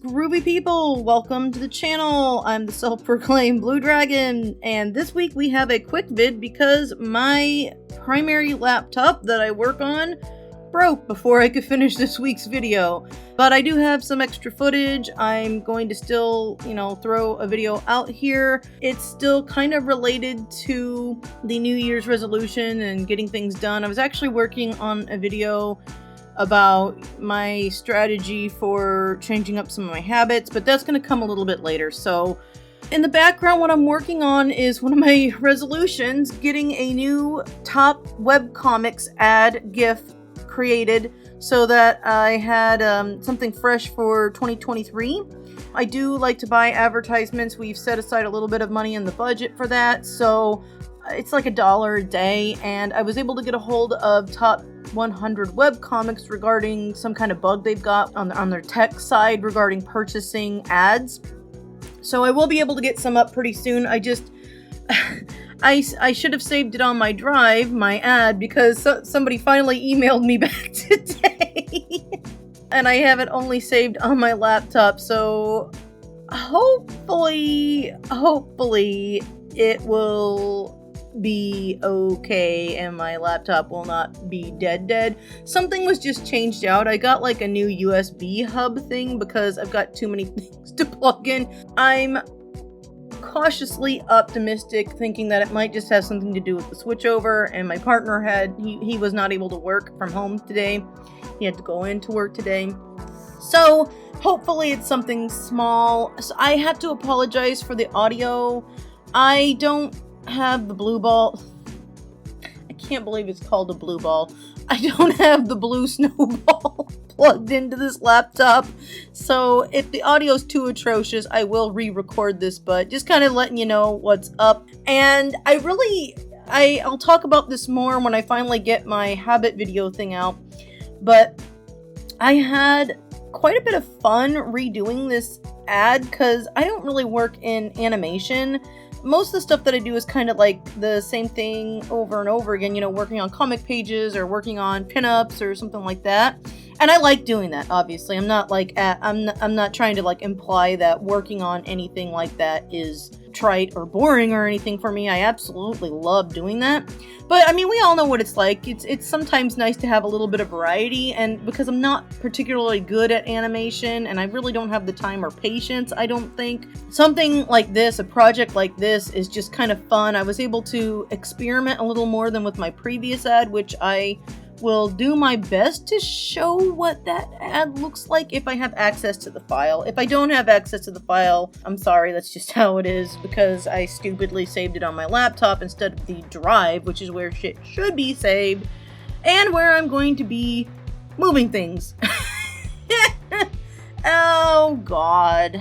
groovy people? Welcome to the channel. I'm the self-proclaimed Blue Dragon, and this week we have a quick vid because my primary laptop that I work on broke before I could finish this week's video. But I do have some extra footage. I'm going to still, throw a video out here. It's still kind of related to the New Year's resolution and getting things done. I was actually working on a video about my strategy for changing up some of my habits, but that's going to come a little bit later. So in the background, what I'm working on is one of my resolutions, getting a new top webcomics ad GIF created so that I had something fresh for 2023. I do like to buy advertisements. We've set aside a little bit of money in the budget for that, so it's like $1 a day, and I was able to get a hold of top 100 webcomics regarding some kind of bug they've got on their tech side regarding purchasing ads. So I will be able to get some up pretty soon. I just I should have saved it on my drive, my ad, because somebody finally emailed me back today. And I have it only saved on my laptop, so hopefully it will be okay and my laptop will not be dead. Something was just changed out. I got like a new USB hub thing because I've got too many things to plug in. I'm cautiously optimistic, thinking that it might just have something to do with the switchover, and my partner he was not able to work from home today. He had to go into work today. So hopefully it's something small. So I have to apologize for the audio. I don't have the blue ball. I can't believe it's called a blue ball. I don't have the blue snowball plugged into this laptop. So if the audio's too atrocious, I will re-record this, but just kind of letting you know what's up. And I'll talk about this more when I finally get my habit video thing out. But I had quite a bit of fun redoing this ad because I don't really work in animation. Most of the stuff that I do is kind of like the same thing over and over again, working on comic pages or working on pinups or something like that. And I like doing that, obviously. I'm not trying to imply that working on anything like that is trite or boring or anything for me. I absolutely love doing that. But I mean, we all know what it's like. It's sometimes nice to have a little bit of variety, and because I'm not particularly good at animation and I really don't have the time or patience, I don't think, something like this, a project like this, is just kind of fun. I was able to experiment a little more than with my previous ad, which I will do my best to show what that ad looks like if I have access to the file. If I don't have access to the file, I'm sorry, that's just how it is, because I stupidly saved it on my laptop instead of the drive, which is where shit should be saved, and where I'm going to be moving things. Oh god.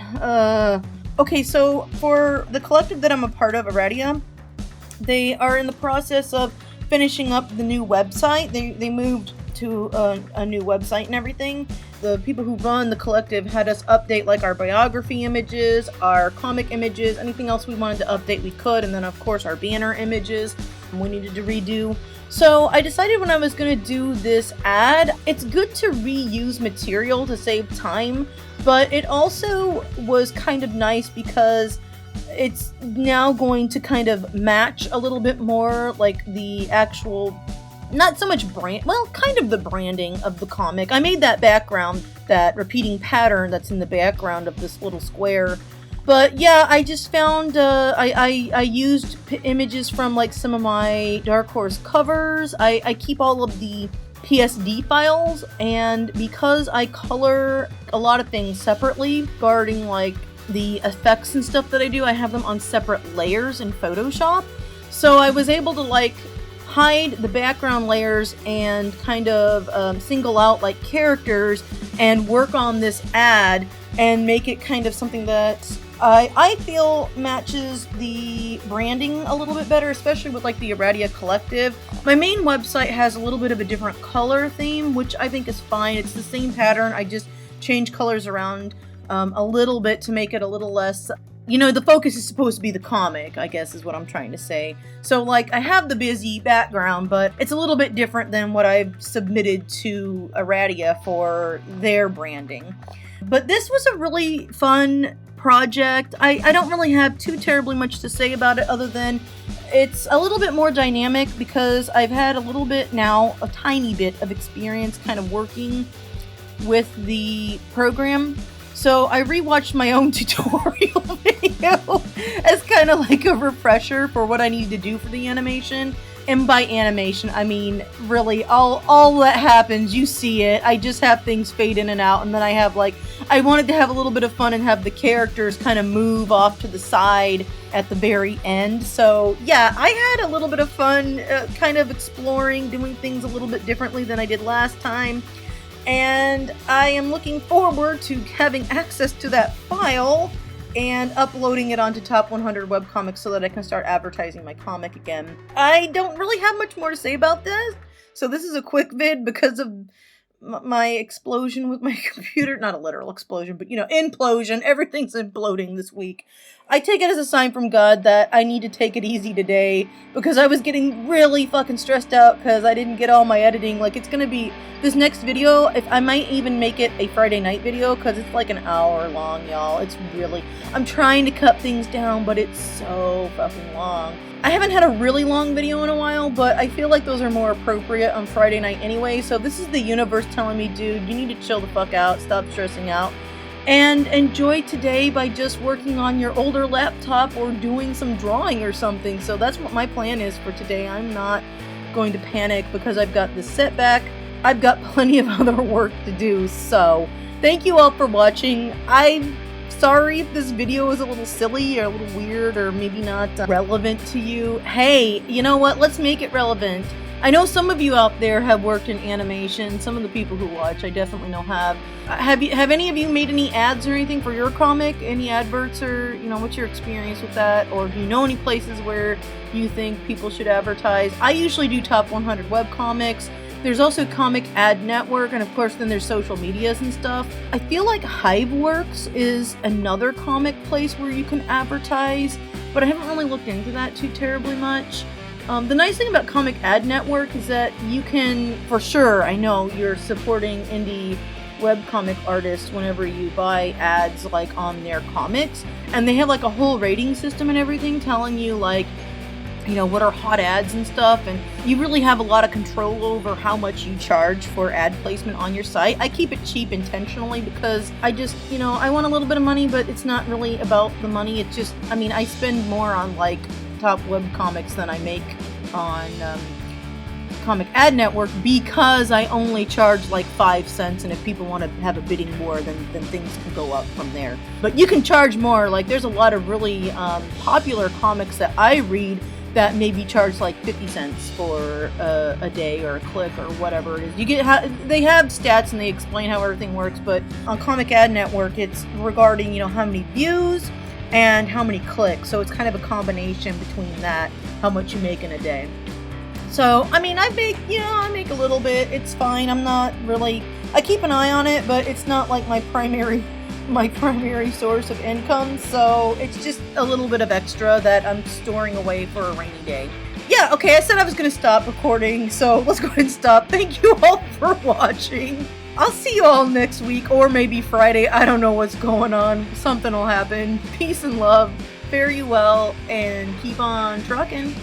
Okay, so for the collective that I'm a part of, Aradia, they are in the process of finishing up the new website. They moved to a new website and everything. The people who run the collective had us update our biography images, our comic images, anything else we wanted to update we could, and then of course our banner images we needed to redo. So I decided when I was going to do this ad, it's good to reuse material to save time, but it also was kind of nice because it's now going to kind of match a little bit more the actual, not so much brand, well, kind of the branding of the comic. I made that background, that repeating pattern that's in the background of this little square. But yeah, I just found, I used images from some of my Dark Horse covers. I keep all of the PSD files, and because I color a lot of things separately regarding the effects and stuff that I do, I have them on separate layers in Photoshop. So I was able to hide the background layers and kind of single out characters and work on this ad and make it kind of something that I feel matches the branding a little bit better, especially with the Aradia Collective. My main website has a little bit of a different color theme, which I think is fine. It's the same pattern, I just change colors around a little bit to make it a little less, the focus is supposed to be the comic, I guess is what I'm trying to say. So I have the busy background, but it's a little bit different than what I've submitted to Aradia for their branding. But this was a really fun project. I don't really have too terribly much to say about it other than it's a little bit more dynamic because I've had a little bit now, a tiny bit of experience kind of working with the program. So I rewatched my own tutorial video as kind of like a refresher for what I need to do for the animation. And by animation, I mean, really, all that happens, you see it. I just have things fade in and out, and then I have, like, I wanted to have a little bit of fun and have the characters kind of move off to the side at the very end. So, yeah, I had a little bit of fun kind of exploring, doing things a little bit differently than I did last time. And I am looking forward to having access to that file and uploading it onto Top 100 Webcomics so that I can start advertising my comic again. I don't really have much more to say about this, so this is a quick vid because of my explosion with my computer. Not a literal explosion, but, you know, implosion. Everything's imploding this week. I take it as a sign from God that I need to take it easy today because I was getting really fucking stressed out because I didn't get all my editing. Like, it's gonna be this next video, if I might even make it a Friday night video because it's like an hour long, y'all. It's really, I'm trying to cut things down, but it's so fucking long. I haven't had a really long video in a while, but I feel like those are more appropriate on Friday night anyway. So this is the universe telling me, dude, you need to chill the fuck out, stop stressing out, and enjoy today by just working on your older laptop or doing some drawing or something. So that's what my plan is for today. I'm not going to panic because I've got this setback. I've got plenty of other work to do. So thank you all for watching. I'm sorry if this video is a little silly or a little weird or maybe not relevant to you. Hey, you know what? Let's make it relevant. I know some of you out there have worked in animation. Some of the people who watch, I definitely know have. Have any of you made any ads or anything for your comic? Any adverts or, you know, what's your experience with that? Or do you know any places where you think people should advertise? I usually do Top 100 Webcomics. There's also Comic Ad Network, and of course then there's social medias and stuff. I feel like Hiveworks is another comic place where you can advertise, but I haven't really looked into that too terribly much. The nice thing about Comic Ad Network is that you can, for sure, I know you're supporting indie webcomic artists whenever you buy ads like on their comics, and they have like a whole rating system and everything telling you like, you know, what are hot ads and stuff, and you really have a lot of control over how much you charge for ad placement on your site. I keep it cheap intentionally because I just, you know, I want a little bit of money, but it's not really about the money. It's just, I mean, I spend more on like Top Webcomics than I make on Comic Ad Network because I only charge like 5 cents, and if people want to have a bidding war, then things can go up from there. But you can charge more. Like, there's a lot of really popular comics that I read that maybe charge like 50 cents for a day or a click or whatever it is. You get they have stats and they explain how everything works, but on Comic Ad Network it's regarding, you know, how many views and how many clicks. So it's kind of a combination between that, how much you make in a day. So, I mean, I make a little bit. It's fine. I'm not really, I keep an eye on it, but it's not like my primary source of income, so it's just a little bit of extra that I'm storing away for a rainy day. Yeah, okay, I said I was gonna stop recording, so let's go ahead and stop. Thank you all for watching. I'll see you all next week, or maybe Friday. I don't know what's going on. Something will happen. Peace and love. Fare you well, and keep on trucking.